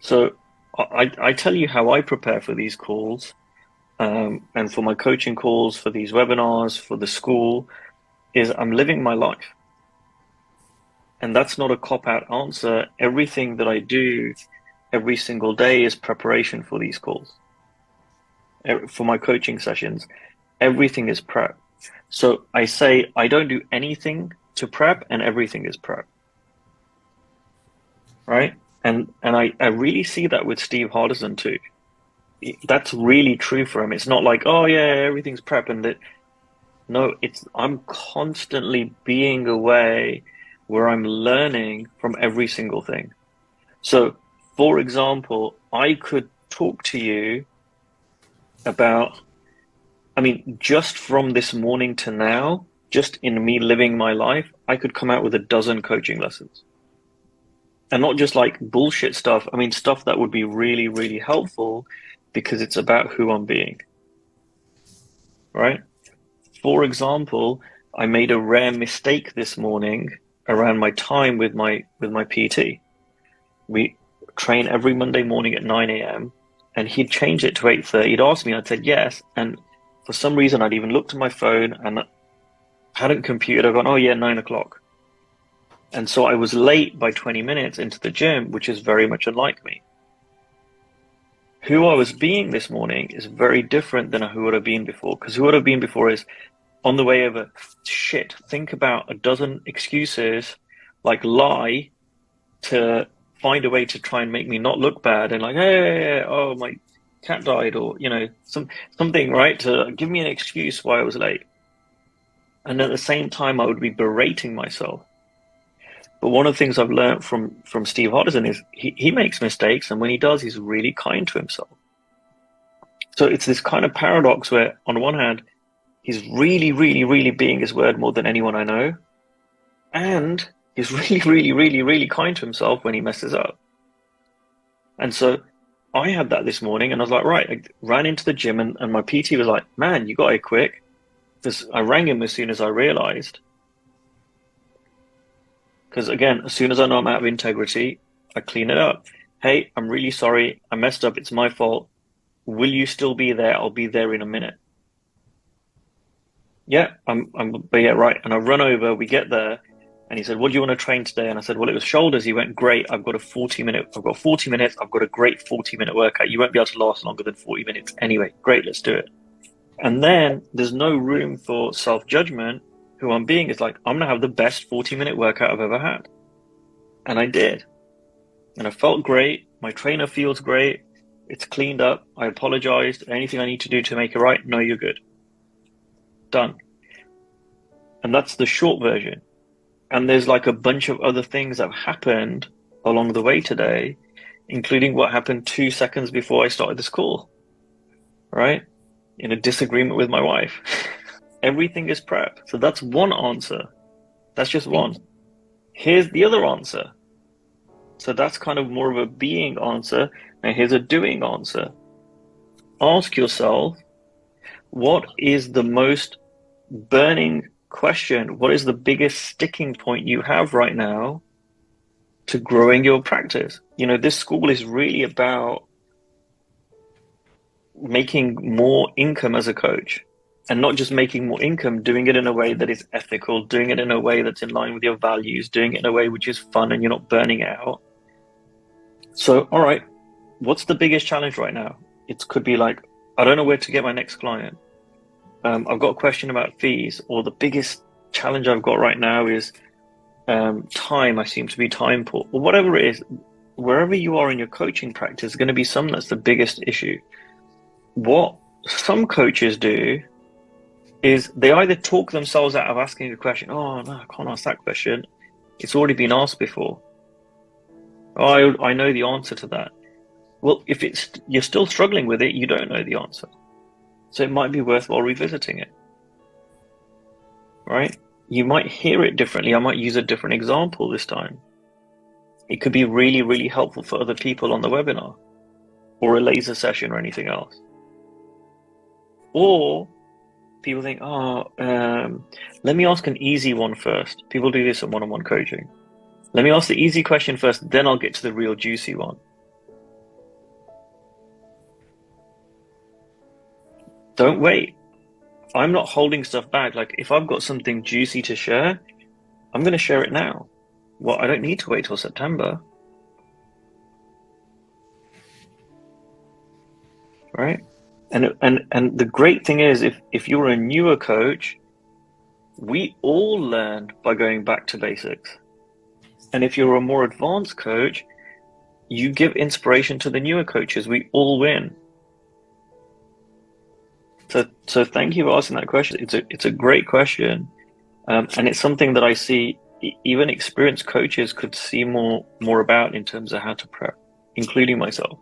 So I tell you how I prepare for these calls, and for my coaching calls, for these webinars, for the school, is I'm living my life. And that's not a cop-out answer. Everything that I do every single day is preparation for these calls. For my coaching sessions, everything is prep. So I say I don't do anything to prep, and everything is prep, right? And I really see that with Steve Hardison too. That's really true for him. It's not like, oh yeah, everything's prep and that. No, it's I'm constantly being away where I'm learning from every single thing. So, for example, I could talk to you about, I mean, just from this morning to now, just in me living my life, I could come out with a dozen coaching lessons. And not just like bullshit stuff. I mean, stuff that would be really, really helpful because it's about who I'm being, right? For example, I made a rare mistake this morning around my time with my PT. We train every Monday morning at 9 a.m. and he'd changed it to 8:30. He'd asked me, I'd said yes, and for some reason I'd even looked at my phone and hadn't computed. I'd gone, oh yeah, 9 o'clock. And so I was late by 20 minutes into the gym, which is very much unlike me. Who I was being this morning is very different than who I would have been before, because who I would have been before is on the way over, shit, think about a dozen excuses, like lie to find a way to try and make me not look bad and like, hey, oh, my cat died, or, something, right? To give me an excuse why I was late. And at the same time, I would be berating myself. But one of the things I've learned from Steve Hodison is he makes mistakes, and when he does, he's really kind to himself. So it's this kind of paradox where, on one hand, he's really, really, really being his word more than anyone I know. And he's really, really, really, really kind to himself when he messes up. And so I had that this morning and I was like, right, I ran into the gym and my PT was like, man, you got it quick. Because I rang him as soon as I realized. Because again, as soon as I know I'm out of integrity, I clean it up. Hey, I'm really sorry. I messed up. It's my fault. Will you still be there? I'll be there in a minute. Yeah, but yeah, right. And I run over, we get there, and he said, what do you want to train today? And I said, well, it was shoulders. He went, great. I've got 40 minutes. I've got a great 40-minute workout. You won't be able to last longer than 40 minutes anyway. Great, let's do it. And then there's no room for self-judgment. Who I'm being is like, I'm going to have the best 40-minute workout I've ever had. And I did. And I felt great. My trainer feels great. It's cleaned up. I apologized. Anything I need to do to make it right? No, you're good. Done. And that's the short version. And there's like a bunch of other things that have happened along the way today, including what happened 2 seconds before I started this call, right? In a disagreement with my wife. Everything is prep. So that's one answer. That's just one. Here's the other answer. So that's kind of more of a being answer. Now here's a doing answer. Ask yourself, what is the most burning question? What is the biggest sticking point you have right now to growing your practice? This school is really about making more income as a coach, and not just making more income, doing it in a way that is ethical, doing it in a way that's in line with your values, doing it in a way which is fun and you're not burning out. So, all right, what's the biggest challenge right now? It could be like, I don't know where to get my next client. I've got a question about fees, or the biggest challenge I've got right now is time. I seem to be time poor, or whatever it is. Wherever you are in your coaching practice, there's going to be something that's the biggest issue. What some coaches do is they either talk themselves out of asking a question. Oh, no, I can't ask that question. It's already been asked before. Oh, I know the answer to that. Well, if you're still struggling with it, you don't know the answer. So it might be worthwhile revisiting it, right? You might hear it differently. I might use a different example this time. It could be really, really helpful for other people on the webinar or a laser session or anything else. Or people think, let me ask an easy one first. People do this at one-on-one coaching. Let me ask the easy question first, then I'll get to the real juicy one. Don't wait. I'm not holding stuff back. Like if I've got something juicy to share, I'm going to share it now. Well, I don't need to wait till September, right? And the great thing is, if you're a newer coach, we all learn by going back to basics. And if you're a more advanced coach, you give inspiration to the newer coaches. We all win. So thank you for asking that question. It's a great question, and it's something that I see even experienced coaches could see more about in terms of how to prep, including myself.